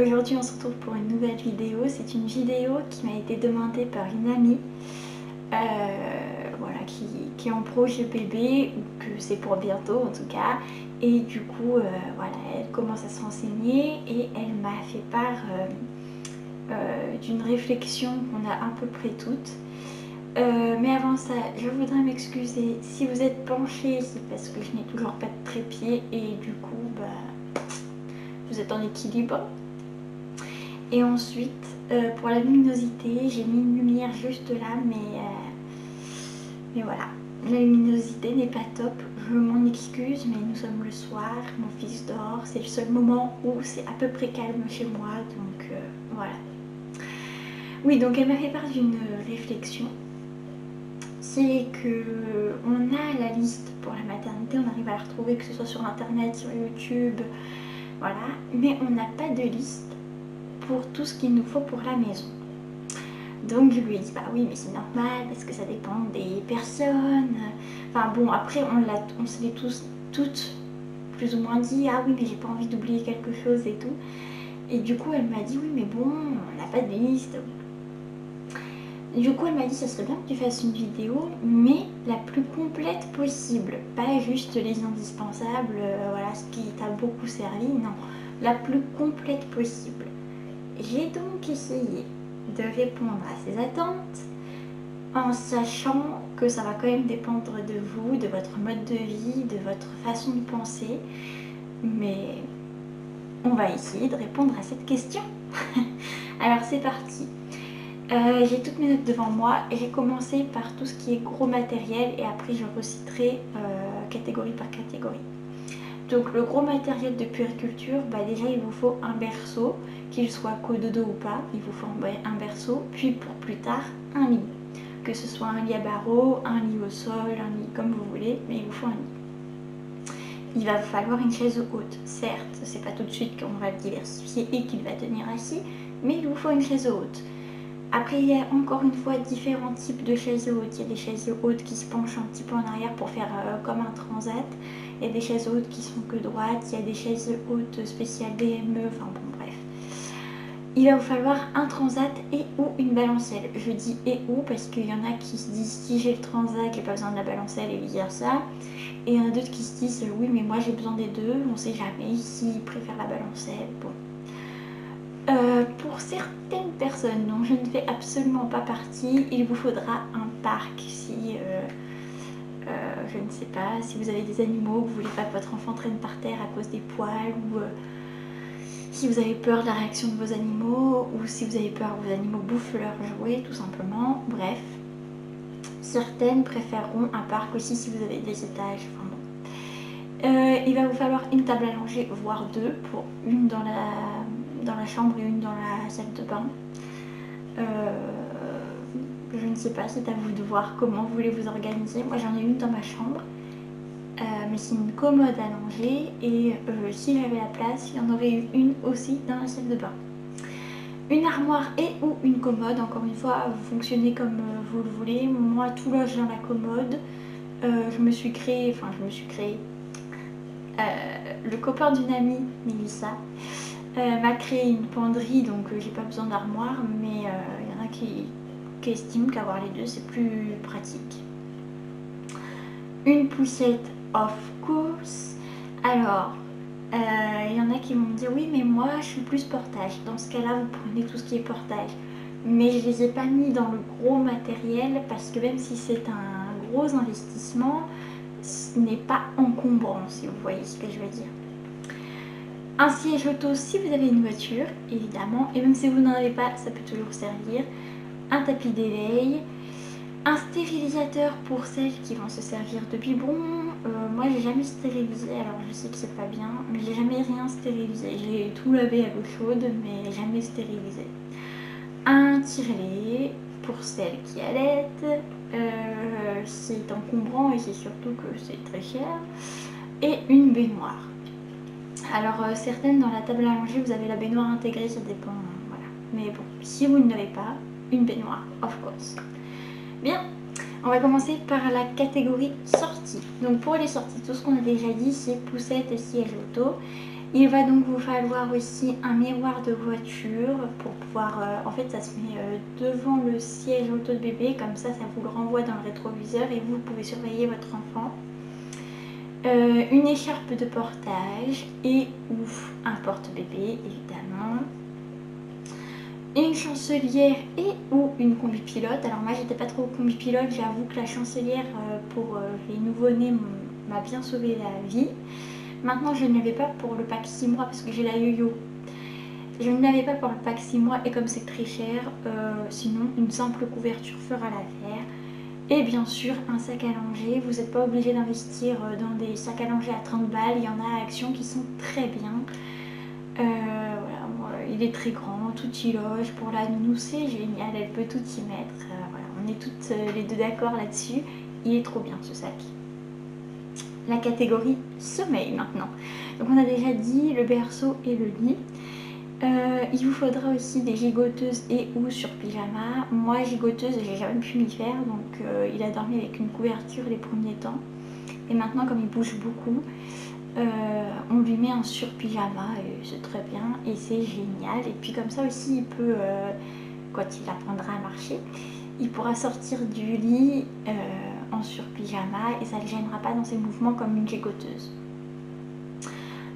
Aujourd'hui on se retrouve pour une nouvelle vidéo. C'est une vidéo qui m'a été demandée par une amie voilà, qui est en projet bébé, ou que c'est pour bientôt en tout cas. Et du coup voilà, elle commence à se renseigner et elle m'a fait part d'une réflexion qu'on a à peu près toutes. Mais avant ça, je voudrais m'excuser si vous êtes penchés, c'est parce que je n'ai toujours pas de trépied et du coup vous êtes en équilibre. Et ensuite pour la luminosité, j'ai mis une lumière juste là, mais voilà, la luminosité n'est pas top, je m'en excuse, mais nous sommes le soir, mon fils dort, c'est le seul moment où c'est à peu près calme chez moi, donc voilà. Oui, donc elle m'a fait part d'une réflexion. C'est que on a la liste pour la maternité, on arrive à la retrouver, que ce soit sur internet, sur YouTube, voilà, mais on n'a pas de liste pour tout ce qu'il nous faut pour la maison. Donc je lui ai dit bah oui, mais c'est normal parce que ça dépend des personnes. Enfin bon, après on se l'est toutes plus ou moins dit, ah oui mais j'ai pas envie d'oublier quelque chose et tout. Et du coup elle m'a dit oui mais bon, on n'a pas de liste. Du coup elle m'a dit ça serait bien que tu fasses une vidéo, mais la plus complète possible, pas juste les indispensables, voilà, ce qui t'a beaucoup servi, non, la plus complète possible. J'ai donc essayé de répondre à ces attentes en sachant que ça va quand même dépendre de vous, de votre mode de vie, de votre façon de penser, mais on va essayer de répondre à cette question. Alors c'est parti. J'ai toutes mes notes devant moi et j'ai commencé par tout ce qui est gros matériel et après je reciterai catégorie par catégorie. Donc le gros matériel de puériculture, déjà il vous faut un berceau, qu'il soit cododo ou pas, il vous faut un berceau, puis pour plus tard un lit. Que ce soit un lit à barreaux, un lit au sol, un lit comme vous voulez, mais il vous faut un lit. Il va vous falloir une chaise haute, certes, c'est pas tout de suite qu'on va le diversifier et qu'il va tenir assis, mais il vous faut une chaise haute. Après, il y a encore une fois différents types de chaises hautes. Il y a des chaises hautes qui se penchent un petit peu en arrière pour faire comme un transat. Il y a des chaises hautes qui sont que droites. Il y a des chaises hautes spéciales BME. Enfin bon, bref. Il va vous falloir un transat et ou une balancelle. Je dis et ou parce qu'il y en a qui se disent si j'ai le transat, j'ai pas besoin de la balancelle et vice versa. Et il y en a d'autres qui se disent oui, mais moi j'ai besoin des deux. On sait jamais s'ils préfèrent la balancelle. Bon. Pour certaines personnes dont je ne fais absolument pas partie, il vous faudra un parc si, je ne sais pas, si vous avez des animaux, que vous voulez pas que votre enfant traîne par terre à cause des poils, ou si vous avez peur de la réaction de vos animaux, ou si vous avez peur que vos animaux bouffent leurs jouets, tout simplement. Bref, certaines préféreront un parc aussi si vous avez des étages. Enfin bon. Il va vous falloir une table à langer, voire deux, pour une dans la chambre et une dans la salle de bain. Je ne sais pas, c'est à vous de voir comment vous voulez vous organiser. Moi j'en ai une dans ma chambre, mais c'est une commode à langer et si j'avais la place, il y en aurait eu une aussi dans la salle de bain. Une armoire et ou une commode, encore une fois, vous fonctionnez comme vous le voulez. Moi tout loge dans la commode. Je me suis créé, le copain d'une amie, Mélissa, m'a créé une penderie, donc j'ai pas besoin d'armoire, mais il y en a qui estiment qu'avoir les deux c'est plus pratique. Une poussette, of course. Alors il y en a qui vont me dire oui mais moi je suis plus portage. Dans ce cas là vous prenez tout ce qui est portage, mais je les ai pas mis dans le gros matériel parce que même si c'est un gros investissement, ce n'est pas encombrant, si vous voyez ce que je veux dire. Un siège auto si vous avez une voiture, évidemment, et même si vous n'en avez pas, ça peut toujours servir. Un tapis d'éveil, un stérilisateur pour celles qui vont se servir de biberon. Moi j'ai jamais stérilisé, alors je sais que c'est pas bien, mais j'ai jamais rien stérilisé. J'ai tout lavé à l'eau chaude, mais jamais stérilisé. Un tire-lait pour celles qui allaitent, c'est encombrant et c'est surtout que c'est très cher. Et une baignoire. Alors certaines dans la table à langer vous avez la baignoire intégrée, ça dépend, voilà. Mais bon, si vous ne l'avez pas, une baignoire, of course. Bien, on va commencer par la catégorie sortie. Donc pour les sorties, tout ce qu'on a déjà dit c'est poussette et siège auto. Il va donc vous falloir aussi un miroir de voiture pour pouvoir, en fait ça se met devant le siège auto de bébé, comme ça vous le renvoie dans le rétroviseur et vous pouvez surveiller votre enfant. Une écharpe de portage et ou un porte-bébé évidemment. Une chancelière et ou une combi-pilote. Alors moi j'étais pas trop combi-pilote, j'avoue que la chancelière pour les nouveau-nés m'a bien sauvé la vie. Maintenant je ne l'avais pas pour le pack 6 mois parce que j'ai la yo-yo. Je ne l'avais pas pour le pack 6 mois et comme c'est très cher, sinon une simple couverture fera l'affaire. Et bien sûr un sac à langer, vous n'êtes pas obligé d'investir dans des sacs à langer à 30 balles, il y en a à Action qui sont très bien. Voilà, moi, il est très grand, tout y loge, pour la nounou c'est génial, elle peut tout y mettre. Voilà, on est toutes les deux d'accord là-dessus, il est trop bien ce sac. La catégorie sommeil maintenant. Donc on a déjà dit le berceau et le lit. Il vous faudra aussi des gigoteuses et ou sur pyjama. Moi gigoteuse j'ai jamais pu m'y faire, donc il a dormi avec une couverture les premiers temps. Et maintenant comme il bouge beaucoup, on lui met un sur-pyjama et c'est très bien et c'est génial. Et puis comme ça aussi il peut, quand il apprendra à marcher, il pourra sortir du lit en sur-pyjama et ça ne le gênera pas dans ses mouvements comme une gigoteuse.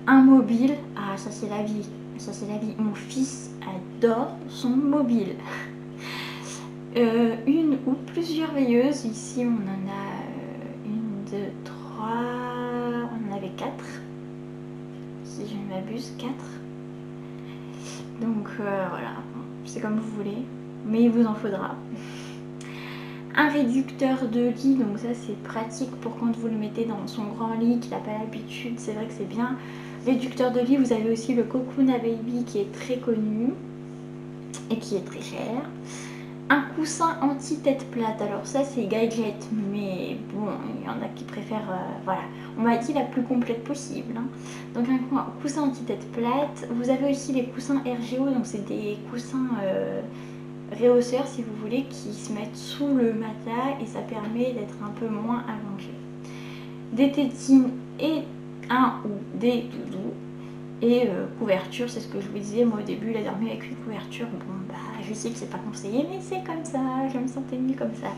Un mobile, ah ça c'est la vie, ça c'est la vie, mon fils adore son mobile. Une ou plusieurs veilleuses, ici on en a une, deux, trois, on en avait 4, si je ne m'abuse, 4. Donc voilà, c'est comme vous voulez, mais il vous en faudra. Un réducteur de lit, donc ça c'est pratique pour quand vous le mettez dans son grand lit, qu'il n'a pas l'habitude, c'est vrai que c'est bien. Réducteur de lit, vous avez aussi le Cocoon à Baby qui est très connu et qui est très cher. Un coussin anti-tête plate, alors ça c'est gadget, mais bon, il y en a qui préfèrent, voilà, on m'a dit la plus complète possible. Hein. Donc un coussin anti-tête plate, vous avez aussi les coussins RGO, donc c'est des coussins réhausseurs si vous voulez, qui se mettent sous le matelas et ça permet d'être un peu moins allongé. Des tétines et un ou des doudous. Et couverture, c'est ce que je vous disais, moi au début il a dormi avec une couverture, bon bah je sais que c'est pas conseillé mais c'est comme ça, je me sentais mieux comme ça.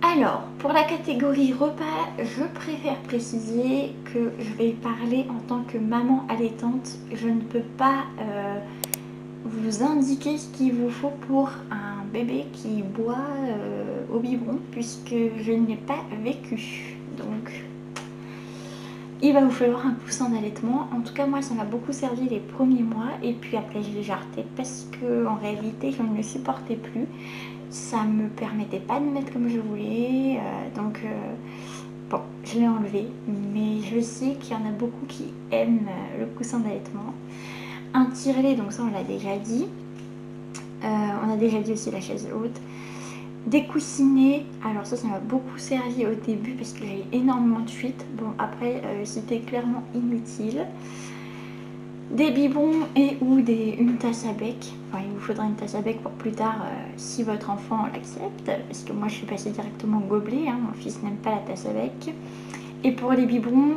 Alors, pour la catégorie repas, je préfère préciser que je vais parler en tant que maman allaitante, je ne peux pas vous indiquer ce qu'il vous faut pour un bébé qui boit au biberon puisque je n'ai pas vécu. Donc il va vous falloir un coussin d'allaitement. En tout cas moi ça m'a beaucoup servi les premiers mois et puis après je l'ai jarté parce que en réalité je ne le supportais plus. Ça me permettait pas de mettre comme je voulais. Donc bon, je l'ai enlevé. Mais je sais qu'il y en a beaucoup qui aiment le coussin d'allaitement. Un tire-lait, donc ça on l'a déjà dit. On a déjà dit aussi la chaise haute. Des coussinets, alors ça m'a beaucoup servi au début parce que j'ai énormément de fuites. Bon après c'était clairement inutile. Des biberons et ou une tasse à bec. Enfin il vous faudra une tasse à bec pour plus tard si votre enfant l'accepte. Parce que moi je suis passée directement au gobelet, hein. Mon fils n'aime pas la tasse à bec. Et pour les biberons,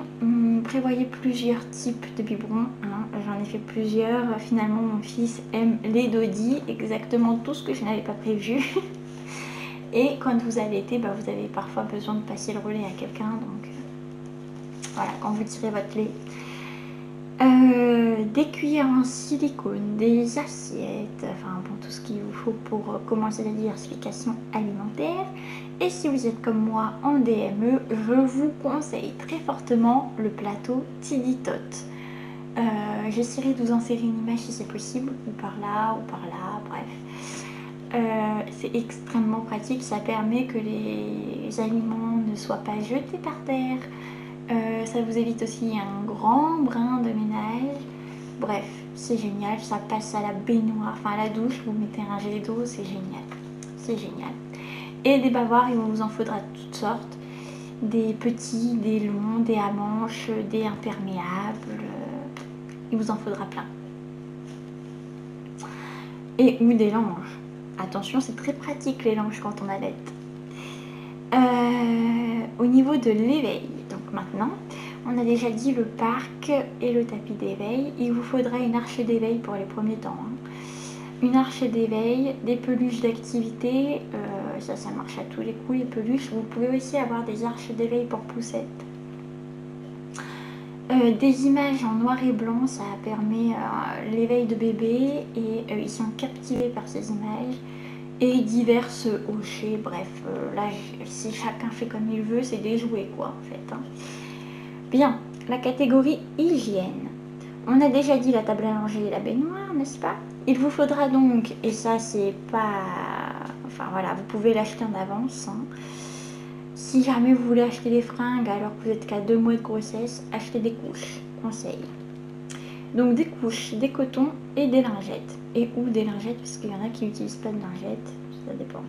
prévoyez plusieurs types de biberons. Hein. J'en ai fait plusieurs. Finalement, mon fils aime les dodis, exactement tout ce que je n'avais pas prévu. Et quand vous allaitez, bah, vous avez parfois besoin de passer le relais à quelqu'un. Donc voilà, quand vous tirez votre lait. Des cuillères en silicone, des assiettes, enfin bon, tout ce qu'il vous faut pour commencer la diversification alimentaire. Et si vous êtes comme moi en DME, je vous conseille très fortement le plateau Tiditot. J'essaierai de vous insérer une image si c'est possible, ou par là, bref. C'est extrêmement pratique, ça permet que les aliments ne soient pas jetés par terre. Ça vous évite aussi un grand brin de ménage. Bref, c'est génial, ça passe à la baignoire, enfin à la douche, vous mettez un jet d'eau, c'est génial. C'est génial. Et des bavoirs, il vous en faudra toutes sortes. Des petits, des longs, des à manches, des imperméables. Il vous en faudra plein. Et ou des langes. Attention, c'est très pratique les langes quand on allaite. Au niveau de l'éveil, donc maintenant, on a déjà dit le parc et le tapis d'éveil. Il vous faudra une arche d'éveil pour les premiers temps, hein. Une arche d'éveil, des peluches d'activité, ça marche à tous les coups les peluches. Vous pouvez aussi avoir des arches d'éveil pour poussettes. Des images en noir et blanc, ça permet l'éveil de bébé et ils sont captivés par ces images. Et diverses hochets, bref, là si chacun fait comme il veut, c'est des jouets quoi en fait, hein. Bien, la catégorie hygiène. On a déjà dit la table à langer et la baignoire, n'est-ce pas? Il vous faudra donc, et ça c'est pas... Enfin voilà, vous pouvez l'acheter en avance, hein. Si jamais vous voulez acheter des fringues alors que vous êtes qu'à 2 mois de grossesse, achetez des couches, conseil. Donc des couches, des cotons et des lingettes. Et ou des lingettes, parce qu'il y en a qui n'utilisent pas de lingettes, ça dépend.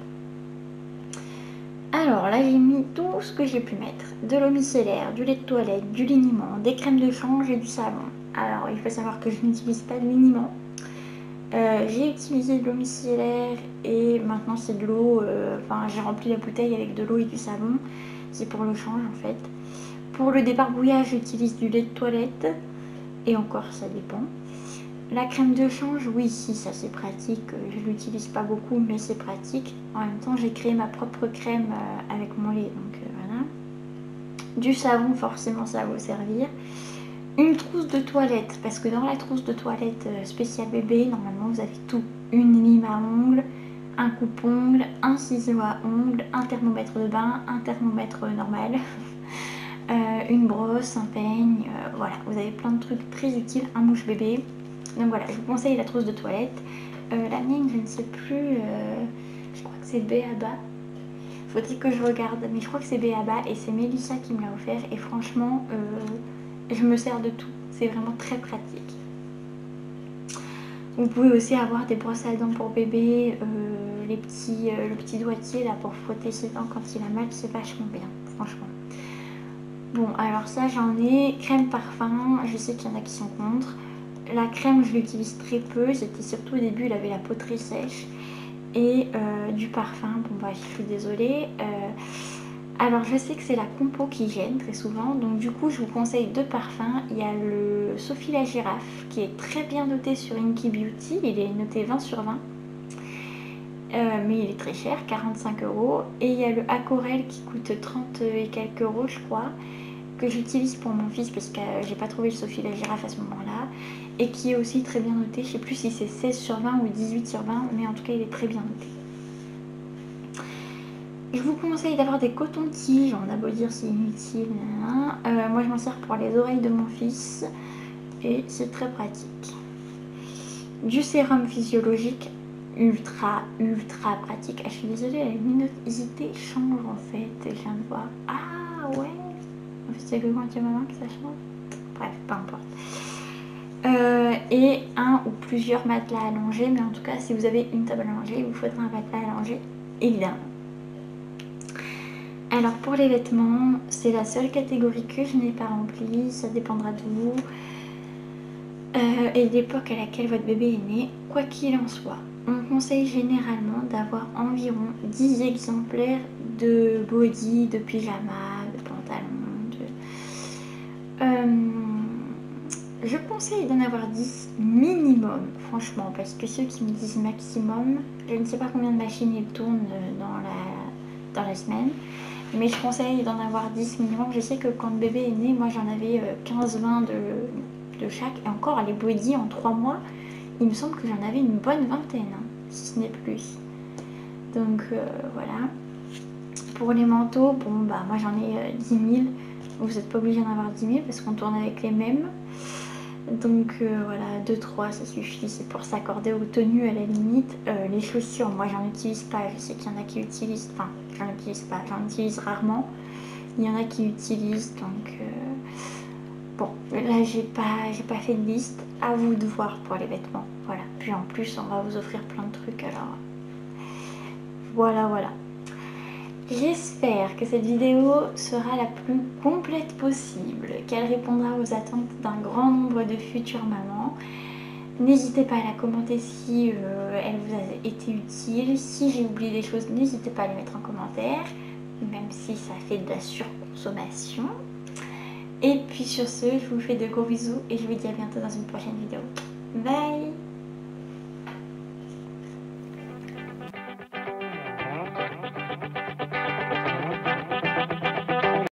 Alors là j'ai mis tout ce que j'ai pu mettre. De l'eau micellaire, du lait de toilette, du liniment, des crèmes de change et du savon. Alors il faut savoir que je n'utilise pas de liniment. J'ai utilisé de l'eau micellaire et maintenant c'est de l'eau, enfin j'ai rempli la bouteille avec de l'eau et du savon. C'est pour le change en fait. Pour le débarbouillage j'utilise du lait de toilette. Et encore ça dépend. La crème de change, oui, si, ça c'est pratique. Je ne l'utilise pas beaucoup, mais c'est pratique. En même temps, j'ai créé ma propre crème avec mon lait, donc voilà. Du savon, forcément, ça va vous servir. Une trousse de toilette, parce que dans la trousse de toilette spéciale bébé, normalement, vous avez tout. Une lime à ongles, un coupe-ongle, un ciseau à ongles, un thermomètre de bain, un thermomètre normal. Une brosse, un peigne, voilà, vous avez plein de trucs très utiles, un mouche bébé. Donc voilà, je vous conseille la trousse de toilette. La mienne, je ne sais plus, je crois que c'est B.A.B.A. Faut-il que je regarde, mais je crois que c'est B.A.B.A. et c'est Mélissa qui me l'a offert. Et franchement, je me sers de tout, c'est vraiment très pratique. Vous pouvez aussi avoir des brosses à dents pour bébé, le petit doigtier là pour frotter ses dents quand il a mal, c'est vachement bien, franchement. Bon, alors ça j'en ai. Crème parfum, je sais qu'il y en a qui sont contre. La crème, je l'utilise très peu. C'était surtout au début, il avait la peau très sèche. Et du parfum, bon bah je suis désolée. Alors je sais que c'est la compo qui gêne très souvent. Donc du coup, je vous conseille deux parfums. Il y a le Sophie la girafe qui est très bien noté sur Inky Beauty. Il est noté 20 sur 20. Mais il est très cher, 45 €. Et il y a le Aquarelle qui coûte 30 et quelques euros, je crois, que j'utilise pour mon fils parce que j'ai pas trouvé le Sophie la girafe à ce moment-là. Et qui est aussi très bien noté. Je sais plus si c'est 16 sur 20 ou 18 sur 20, mais en tout cas, il est très bien noté. Je vous conseille d'avoir des cotons-tiges. On a beau dire c'est inutile. Moi, je m'en sers pour les oreilles de mon fils et c'est très pratique. Du sérum physiologique. Ultra pratique. Ah, je suis désolée, la luminosité change en fait. Je viens de voir. Ah ouais. En fait, c'est que quand il y a maman que ça change. Bref, peu importe. Et un ou plusieurs matelas allongés. Mais en tout cas, si vous avez une table allongée, il vous faudra un matelas allongé, évidemment. Alors pour les vêtements, c'est la seule catégorie que je n'ai pas remplie. Ça dépendra de vous. Et de l'époque à laquelle votre bébé est né. Quoi qu'il en soit, on conseille généralement d'avoir environ 10 exemplaires de body, de pyjama, de pantalon, je conseille d'en avoir 10 minimum, franchement, parce que ceux qui me disent maximum, je ne sais pas combien de machines ils tournent dans la semaine, mais je conseille d'en avoir 10 minimum. Je sais que quand le bébé est né, moi j'en avais 15-20 de chaque, et encore les body en 3 mois, il me semble que j'en avais une bonne vingtaine, hein, si ce n'est plus. Donc voilà. Pour les manteaux, bon bah moi j'en ai 10 000, vous n'êtes pas obligé d'en avoir 10 000 parce qu'on tourne avec les mêmes. Donc voilà, 2-3 ça suffit, c'est pour s'accorder aux tenues à la limite. Les chaussures, moi j'en utilise pas, je sais qu'il y en a qui utilisent, enfin j'en utilise pas, j'en utilise rarement. Il y en a qui utilisent, donc bon, là j'ai pas fait de liste, à vous de voir pour les vêtements. Voilà, puis en plus on va vous offrir plein de trucs, alors voilà. J'espère que cette vidéo sera la plus complète possible, qu'elle répondra aux attentes d'un grand nombre de futures mamans. N'hésitez pas à la commenter si elle vous a été utile. Si j'ai oublié des choses, n'hésitez pas à les mettre en commentaire. même si ça fait de la surconsommation. Et puis sur ce, je vous fais de gros bisous et je vous dis à bientôt dans une prochaine vidéo. Bye!